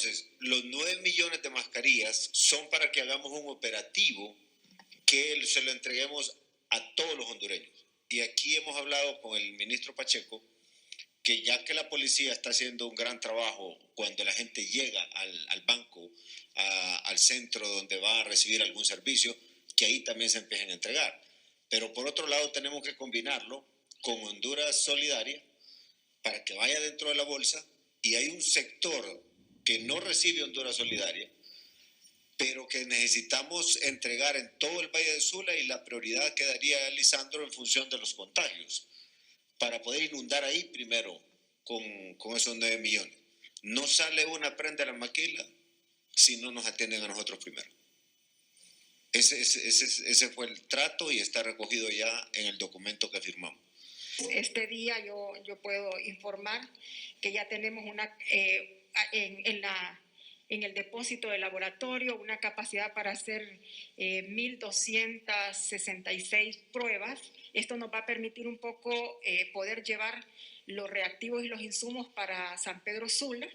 Entonces, los 9 millones de mascarillas son para que hagamos un operativo que se lo entreguemos a todos los hondureños. Y aquí hemos hablado con el ministro Pacheco que ya que la policía está haciendo un gran trabajo cuando la gente llega al banco, al centro donde va a recibir algún servicio, que ahí también se empiecen a entregar. Pero por otro lado tenemos que combinarlo con Honduras Solidaria para que vaya dentro de la bolsa, y hay un sector que no recibe Honduras Solidaria, pero que necesitamos entregar en todo el Valle de Sula, y la prioridad quedaría a Lisandro en función de los contagios, para poder inundar ahí primero con esos 9 millones. No sale una prenda a la maquila si no nos atienden a nosotros primero. Ese fue el trato y está recogido ya en el documento que firmamos. Este día yo puedo informar que ya tenemos en el depósito del laboratorio una capacidad para hacer 1,266 pruebas. Esto nos va a permitir un poco poder llevar los reactivos y los insumos para San Pedro Sula.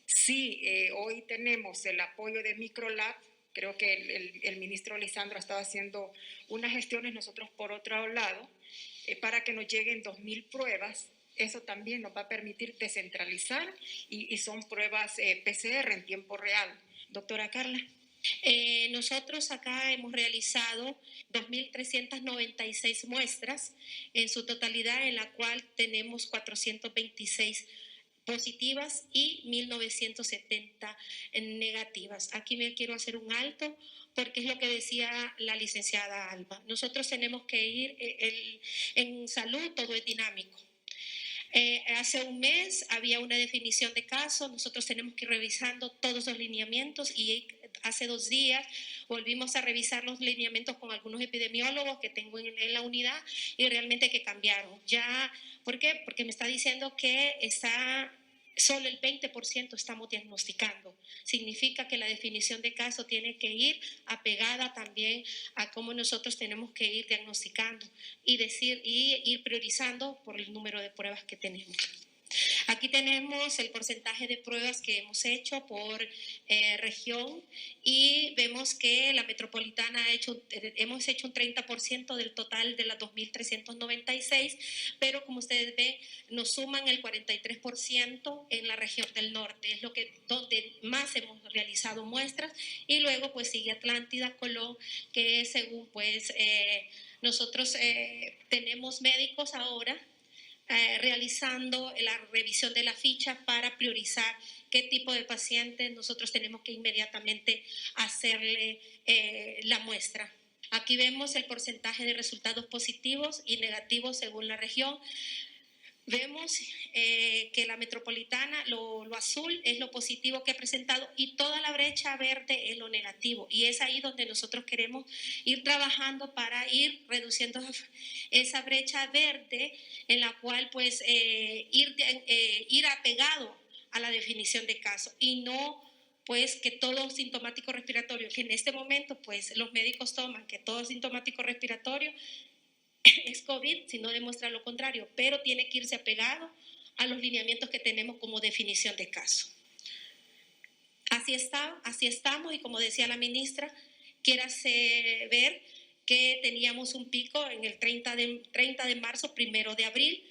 Sí, hoy tenemos el apoyo de Microlab. Creo que el ministro Lisandro ha estado haciendo unas gestiones, nosotros por otro lado, para que nos lleguen 2,000 pruebas. Eso también nos va a permitir descentralizar y son pruebas PCR en tiempo real. Doctora Carla. Nosotros acá hemos realizado 2,396 muestras en su totalidad, en la cual tenemos 426 positivas y 1,970 negativas. Aquí me quiero hacer un alto porque es lo que decía la licenciada Alba. Nosotros tenemos que ir, en salud todo es dinámico. Hace un mes había una definición de caso, nosotros tenemos que ir revisando todos los lineamientos, y hace 2 días volvimos a revisar los lineamientos con algunos epidemiólogos que tengo en la unidad, y realmente que cambiaron. Ya, ¿por qué? Porque me está diciendo que solo el 20% estamos diagnosticando. Significa que la definición de caso tiene que ir apegada también a cómo nosotros tenemos que ir diagnosticando y ir priorizando por el número de pruebas que tenemos. Aquí tenemos el porcentaje de pruebas que hemos hecho por región, y vemos que la metropolitana hemos hecho un 30% del total de las 2,396, pero como ustedes ven, nos suman el 43% en la región del norte, es donde más hemos realizado muestras, y luego pues sigue Atlántida, Colón, que según pues nosotros tenemos médicos ahora realizando la revisión de la ficha para priorizar qué tipo de pacientes nosotros tenemos que inmediatamente hacerle la muestra. Aquí vemos el porcentaje de resultados positivos y negativos según la región. Vemos que la metropolitana, lo azul es lo positivo que ha presentado, y toda la brecha verde es lo negativo, y es ahí donde nosotros queremos ir trabajando para ir reduciendo esa brecha verde, en la cual pues ir apegado a la definición de caso, y no pues que todo sintomático respiratorio, que en este momento pues los médicos toman que todo sintomático respiratorio es COVID, si no demuestra lo contrario, pero tiene que irse apegado a los lineamientos que tenemos como definición de caso. Así estamos, y como decía la ministra, quiero ver que teníamos un pico en el 30 de marzo, 1 de abril.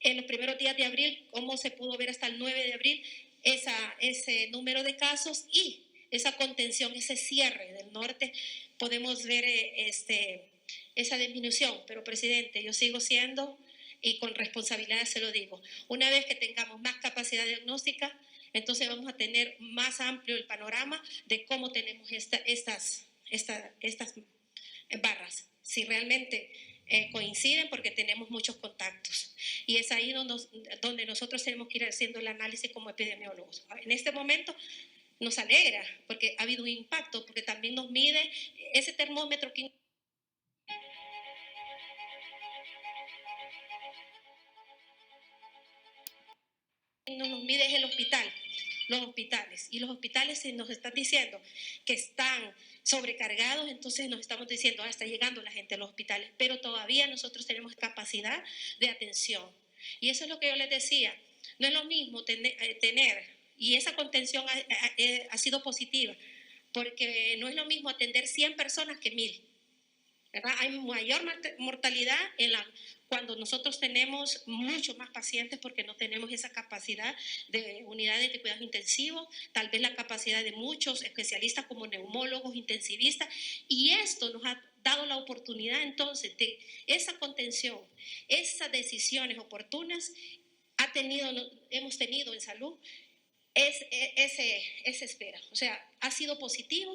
En los primeros días de abril, ¿cómo se pudo ver hasta el 9 de abril? Ese número de casos y esa contención, ese cierre del norte, podemos ver esa disminución. Pero, presidente, yo sigo siendo, y con responsabilidad se lo digo, una vez que tengamos más capacidad diagnóstica, entonces vamos a tener más amplio el panorama de cómo tenemos estas barras, si realmente coinciden, porque tenemos muchos contactos, y es ahí donde nosotros tenemos que ir haciendo el análisis como epidemiólogos. En este momento nos alegra porque ha habido un impacto, porque también nos mide ese termómetro que nos mide es el hospital, los hospitales, y los hospitales nos están diciendo que están sobrecargados, entonces nos estamos diciendo, está llegando la gente a los hospitales, pero todavía nosotros tenemos capacidad de atención. Y eso es lo que yo les decía, no es lo mismo tener y esa contención ha sido positiva, porque no es lo mismo atender 100 personas que 1000. ¿Verdad? Hay mayor mortalidad cuando nosotros tenemos muchos más pacientes porque no tenemos esa capacidad de unidades de cuidados intensivos, tal vez la capacidad de muchos especialistas como neumólogos, intensivistas, y esto nos ha dado la oportunidad entonces de esa contención, esas decisiones oportunas hemos tenido en salud esa espera. O sea, ha sido positivo,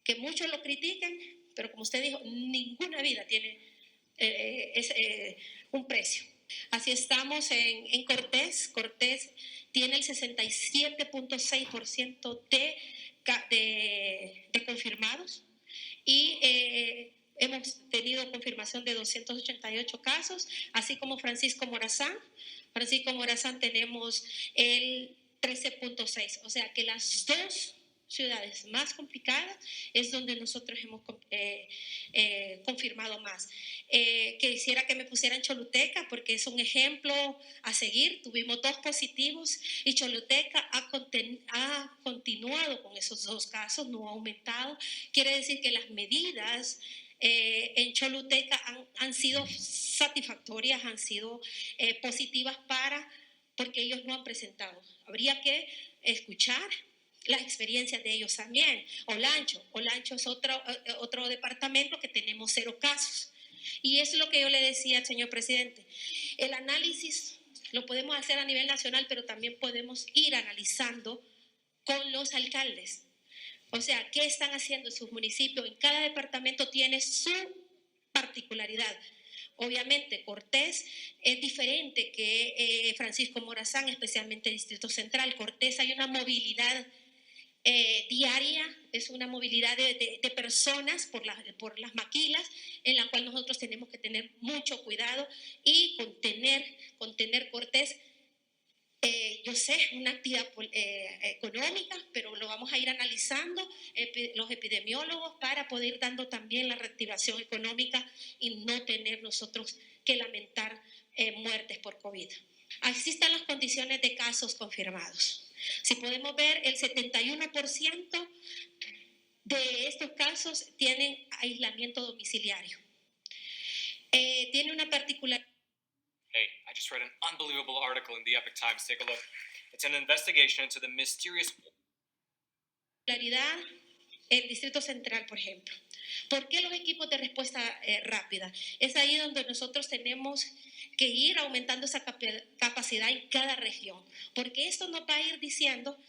que muchos lo critiquen, pero como usted dijo, ninguna vida tiene un precio. Así estamos en Cortés. Cortés tiene el 67.6% de confirmados y hemos tenido confirmación de 288 casos, así como Francisco Morazán. Francisco Morazán tenemos el 13.6%, o sea que las dos ciudades más complicadas es donde nosotros hemos confirmado más. Quisiera que me pusieran Choluteca porque es un ejemplo a seguir. Tuvimos 2 positivos y Choluteca ha continuado con esos 2 casos, no ha aumentado. Quiere decir que las medidas en Choluteca han sido satisfactorias, han sido positivas porque ellos no han presentado. Habría que escuchar las experiencias de ellos también. Olancho es otro departamento que tenemos 0 casos. Y eso es lo que yo le decía al señor presidente. El análisis lo podemos hacer a nivel nacional, pero también podemos ir analizando con los alcaldes. O sea, ¿qué están haciendo en sus municipios? En cada departamento tiene su particularidad. Obviamente, Cortés es diferente que Francisco Morazán, especialmente el Distrito Central. Cortés hay una movilidad diaria, es una movilidad de personas por las maquilas, en la cual nosotros tenemos que tener mucho cuidado y contener Cortés. Yo sé, una actividad económica, pero lo vamos a ir analizando los epidemiólogos para poder ir dando también la reactivación económica y no tener nosotros que lamentar muertes por COVID. Así están las condiciones de casos confirmados. Si podemos ver, el 71% de estos casos tienen aislamiento domiciliario. Tiene una particularidad. Hey, I just read an unbelievable article in the Epoch Times. Take a look. It's an investigation into the mysterious... El Distrito Central, por ejemplo. ¿Por qué los equipos de respuesta rápida? Es ahí donde nosotros tenemos que ir aumentando esa capacidad en cada región, porque esto nos va a ir diciendo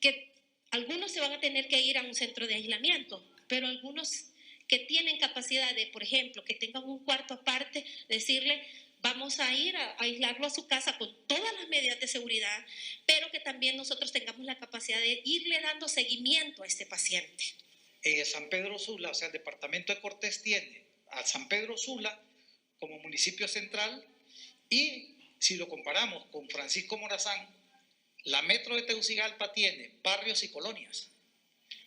que algunos se van a tener que ir a un centro de aislamiento, pero algunos que tienen capacidad de, por ejemplo, que tengan un cuarto aparte, decirle, vamos a ir a aislarlo a su casa con todas las medidas de seguridad, pero que también nosotros tengamos la capacidad de irle dando seguimiento a este paciente. San Pedro Sula, o sea, el departamento de Cortés tiene a San Pedro Sula como municipio central y si lo comparamos con Francisco Morazán, la metro de Tegucigalpa tiene barrios y colonias.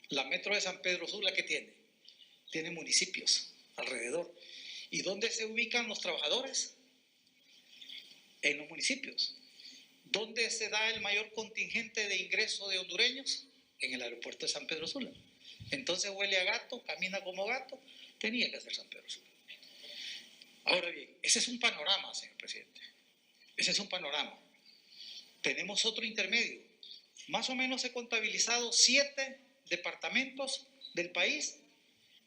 La metro de San Pedro Sula, ¿qué tiene? Tiene municipios alrededor. ¿Y dónde se ubican los trabajadores? En los municipios. ¿Dónde se da el mayor contingente de ingreso de hondureños? En el aeropuerto de San Pedro Sula. Entonces huele a gato, camina como gato, tenía que ser San Pedro Sula. Ahora bien, ese es un panorama, señor presidente. Ese es un panorama. Tenemos otro intermedio. Más o menos he contabilizado 7 departamentos del país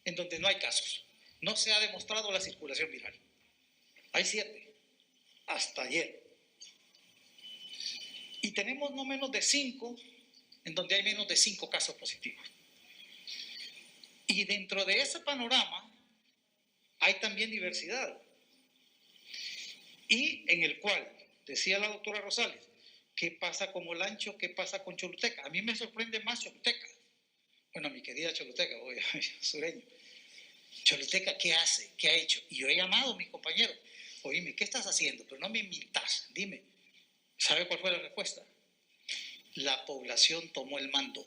en donde no hay casos. No se ha demostrado la circulación viral. Hay 7. Hasta ayer. Y tenemos no menos de 5 en donde hay menos de 5 casos positivos. Y dentro de ese panorama hay también diversidad. Y en el cual, decía la doctora Rosales, ¿qué pasa con Olancho? ¿Qué pasa con Choluteca? A mí me sorprende más Choluteca. Bueno, mi querida Choluteca, sureño. Choluteca, ¿qué hace? ¿Qué ha hecho? Y yo he llamado a mi compañero. Oíme, ¿qué estás haciendo? Pero no me mintas, dime. ¿Sabe cuál fue la respuesta? La población tomó el mando.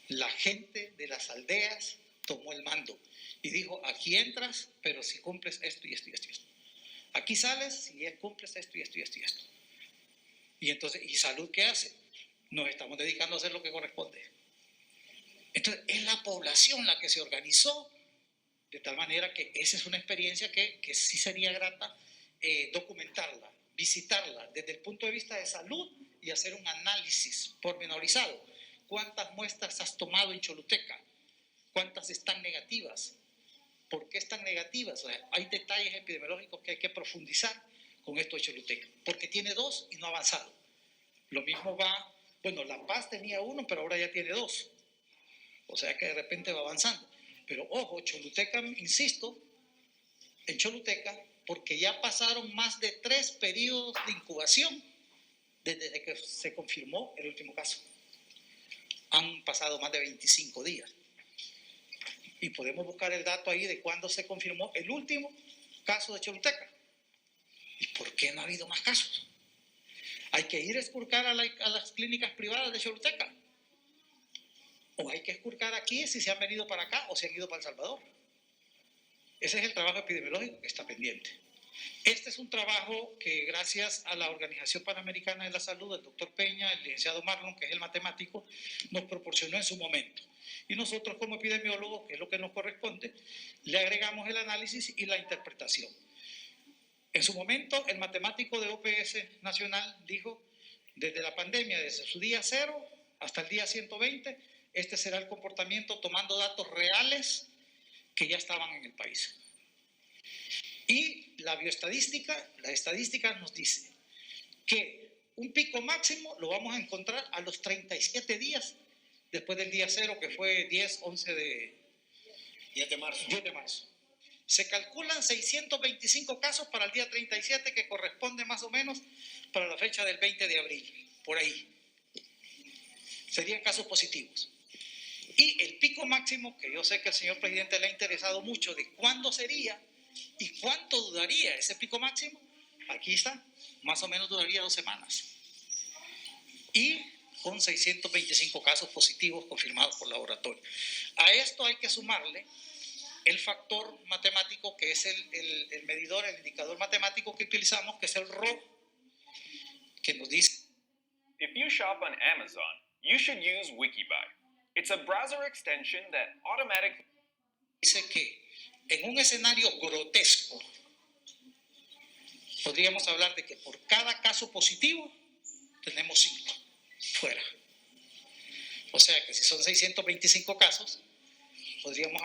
La gente de las aldeas tomó el mando y dijo, aquí entras, pero si cumples esto y esto y esto y esto. Aquí sales si cumples esto y esto y esto y esto. Y entonces, ¿y salud qué hace? nos estamos dedicando a hacer lo que corresponde. Entonces, es la población la que se organizó, de tal manera que esa es una experiencia que sí sería grata documentarla, visitarla desde el punto de vista de salud y hacer un análisis pormenorizado. ¿Cuántas muestras has tomado en Choluteca? ¿Cuántas están negativas? ¿Por qué están negativas? O sea, hay detalles epidemiológicos que hay que profundizar con esto de Choluteca, porque tiene 2 y no ha avanzado. Lo mismo va, bueno, La Paz tenía 1, pero ahora ya tiene 2. O sea que de repente va avanzando. Pero ojo, Choluteca, insisto, en Choluteca, porque ya pasaron más de 3 periodos de incubación desde que se confirmó el último caso. Han pasado más de 25 días. Y podemos buscar el dato ahí de cuándo se confirmó el último caso de Choluteca. ¿Y por qué no ha habido más casos? Hay que ir a esculcar a las clínicas privadas de Choluteca. O hay que esculcar aquí si se han venido para acá o se han ido para El Salvador. Ese es el trabajo epidemiológico que está pendiente. Este es un trabajo que gracias a la Organización Panamericana de la Salud, el doctor Peña, el licenciado Marlon, que es el matemático, nos proporcionó en su momento. Y nosotros como epidemiólogos, que es lo que nos corresponde, le agregamos el análisis y la interpretación. En su momento, el matemático de OPS Nacional dijo, desde la pandemia, desde su día 0 hasta el día 120, este será el comportamiento tomando datos reales que ya estaban en el país. Y la bioestadística, la estadística nos dice que un pico máximo lo vamos a encontrar a los 37 días después del día 0, que fue 10 de marzo. Se calculan 625 casos para el día 37, que corresponde más o menos para la fecha del 20 de abril, por ahí. Serían casos positivos. Y el pico máximo, que yo sé que al señor presidente le ha interesado mucho, de cuándo sería y cuánto duraría ese pico máximo, aquí está, más o menos duraría 2 semanas. Y con 625 casos positivos confirmados por laboratorio. A esto hay que sumarle el factor matemático, que es el medidor, el indicador matemático que utilizamos, que es el RO, que nos dice... If you shop on Amazon, you should use Wikibuy. It's a browser extension that automatically... Dice que en un escenario grotesco podríamos hablar de que por cada caso positivo tenemos 5 fuera. O sea que si son 625 casos, podríamos